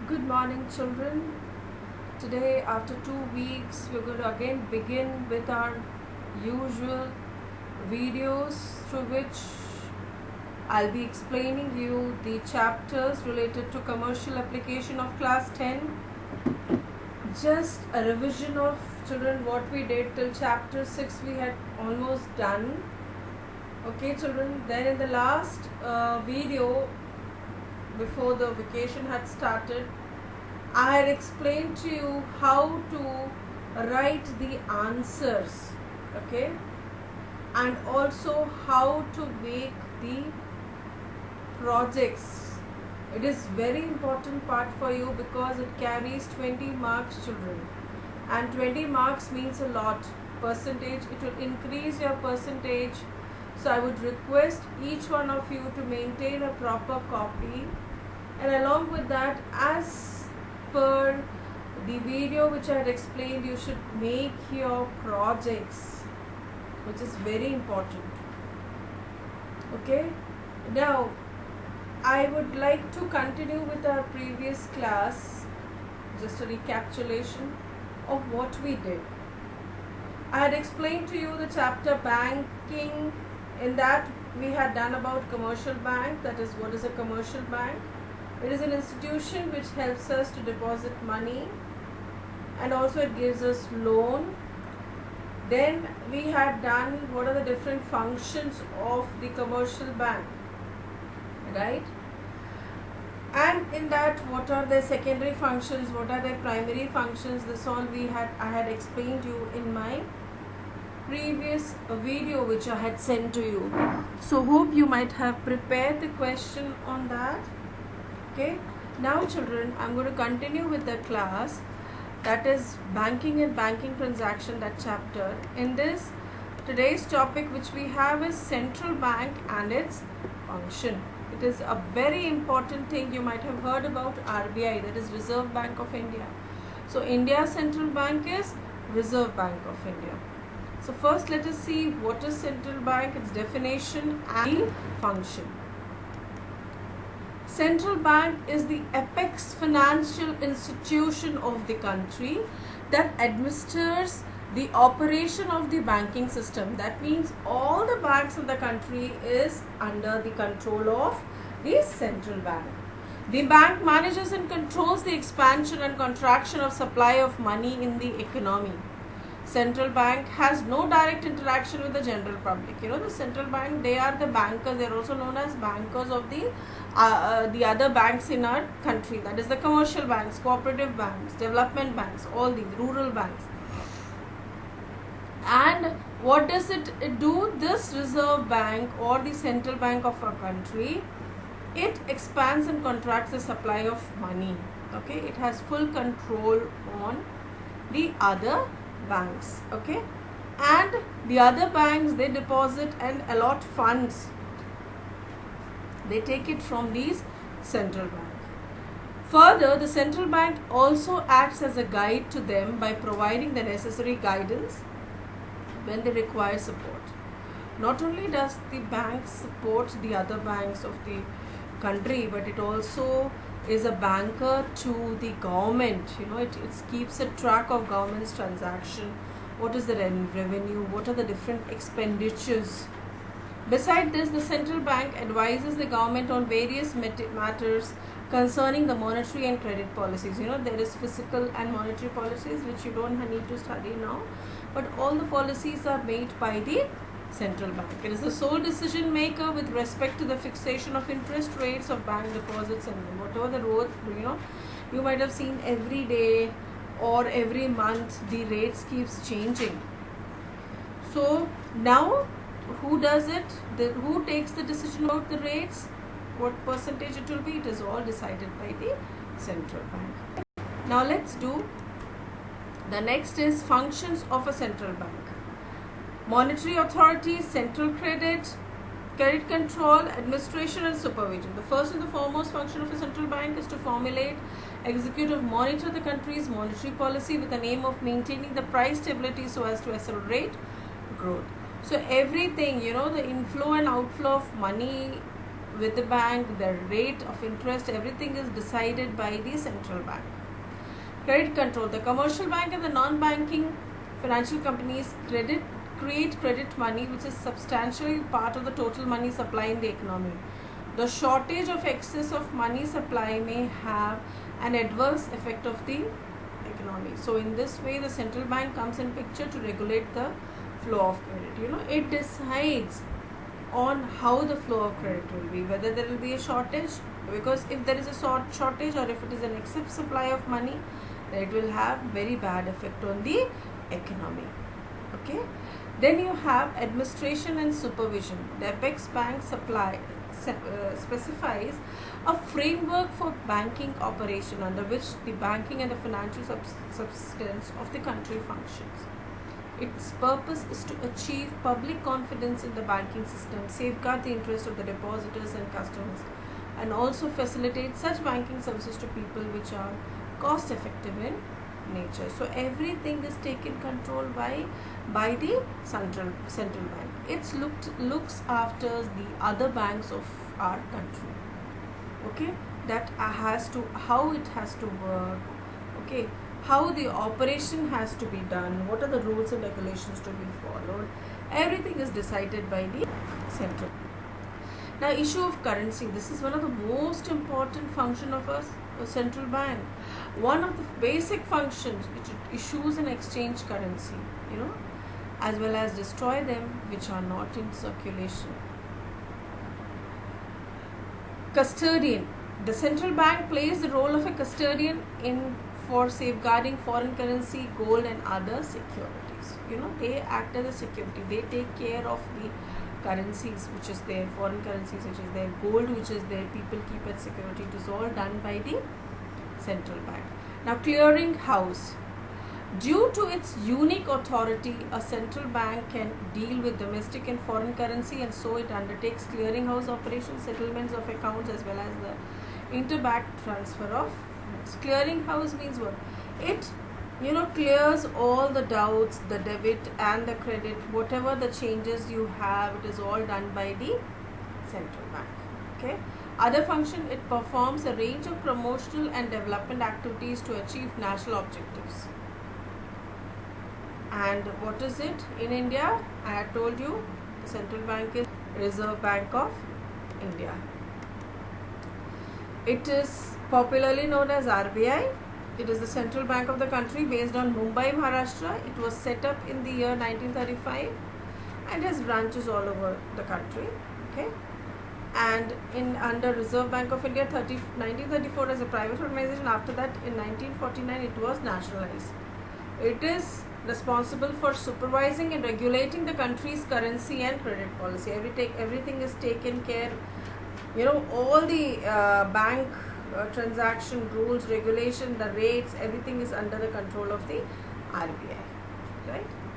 Good morning, children. Today, after 2 weeks, we're going to again begin with our usual videos through which I'll be explaining you the chapters related to commercial application of class 10. Just a revision of, children, what we did till chapter 6 we had almost done. Okay, children, then in the last video before the vacation had started, I had explained to you how to write the answers, okay, and also how to make the projects. It is very important part for you because it carries 20 marks, children, and 20 marks means a lot. Percentage, it will increase your percentage. So I would request each one of you to maintain a proper copy, and along with that, as per the video which I had explained, you should make your projects, which is very important. Okay, now I would like to continue with our previous class, just a recapitulation of what we did. I had explained to you the chapter banking. In that we had done about commercial bank, that is, what is a commercial bank? It is an institution which helps us to deposit money, and also it gives us loan. Then we had done what are the different functions of the commercial bank, right? And in that, what are their secondary functions, what are their primary functions, this all I had explained you in my previous video which I had sent to you. So hope you might have prepared the question on that. Okay, now children, I'm going to continue with the class, that is banking and banking transaction, that chapter. In this, today's topic which we have is central bank and its function. It is a very important thing. You might have heard about RBI, that is Reserve Bank of India. So India's central bank is Reserve Bank of India. So first let us see what is central bank, its definition and function. Central bank is the apex financial institution of the country that administers the operation of the banking system. That means all the banks in the country is under the control of the central bank. The bank manages and controls the expansion and contraction of supply of money in the economy. Central bank has no direct interaction with the general public. You know, the central bank, they are the bankers. They are also known as bankers of the other banks in our country. That is the commercial banks, cooperative banks, development banks, all these rural banks. And what does it do? This Reserve Bank or the central bank of our country, it expands and contracts the supply of money. Okay, it has full control on the other banks. Okay, and the other banks, they deposit and allot funds. They take it from these central bank. Further, the central bank also acts as a guide to them by providing the necessary guidance when they require support. Not only does the bank support the other banks of the country, but it also is a banker to the government. You know, it keeps a track of government's transaction. What is the revenue? What are the different expenditures? Beside this, the central bank advises the government on various matters concerning the monetary and credit policies. You know, there is fiscal and monetary policies which you don't need to study now, but all the policies are made by the central bank. It is the sole decision maker with respect to the fixation of interest rates of bank deposits, and whatever the road, you know, you might have seen every day or every month the rates keeps changing. So now who does it? Who takes the decision about the rates? What percentage it will be? It is all decided by the central bank. Now let's do the next is functions of a central bank. Monetary authority, central credit control, administration and supervision. The first and the foremost function of a central bank is to formulate, execute or monitor the country's monetary policy with the aim of maintaining the price stability so as to accelerate growth. So everything, you know, the inflow and outflow of money with the bank, the rate of interest, everything is decided by the central bank. Credit control. The commercial bank and the non-banking financial companies create credit money, which is substantially part of the total money supply in the economy. The shortage of excess of money supply may have an adverse effect of the economy. So in this way, the central bank comes in picture to regulate the flow of credit. It decides on how the flow of credit will be, whether there will be a shortage, because if there is a shortage or if it is an excess supply of money, then it will have very bad effect on the economy. Okay, then you have administration and supervision. The Apex Bank specifies a framework for banking operation under which the banking and the financial substance of the country functions. Its purpose is to achieve public confidence in the banking system, safeguard the interest of the depositors and customers, and also facilitate such banking services to people which are cost effective in nature. So everything is taken control by the central bank. It looks after the other banks of our country. Okay, that how it has to work. Okay, how the operation has to be done, what are the rules and regulations to be followed, everything is decided by the central. Now, issue of currency. This is one of the most important function of a central bank. One of the basic functions, which issues and exchange currency, as well as destroy them which are not in circulation. Custodian. The central bank plays the role of a custodian for safeguarding foreign currency, gold and other securities. They act as a security. They take care of the currencies which is there, foreign currencies which is there, gold which is there, people keep as security. It is all done by the central bank. Now, clearing house. Due to its unique authority, a central bank can deal with domestic and foreign currency, and so it undertakes clearinghouse operations, settlements of accounts, as well as the interbank transfer of funds. Clearinghouse means what? It clears all the doubts, the debit and the credit, whatever the changes you have, it is all done by the central bank. Okay. Other function, it performs a range of promotional and development activities to achieve national objectives. And what is it in India? I had told you the central bank is Reserve Bank of India. It is popularly known as RBI. It is the central bank of the country based on Mumbai, Maharashtra. It was set up in the year 1935 and has branches all over the country. Okay, and under Reserve Bank of India 1934 as a private organization. After that, in 1949, it was nationalized. It is responsible for supervising and regulating the country's currency and credit policy. Everything is taken care. All the bank transaction rules, regulation, the rates, everything is under the control of the RBI, right?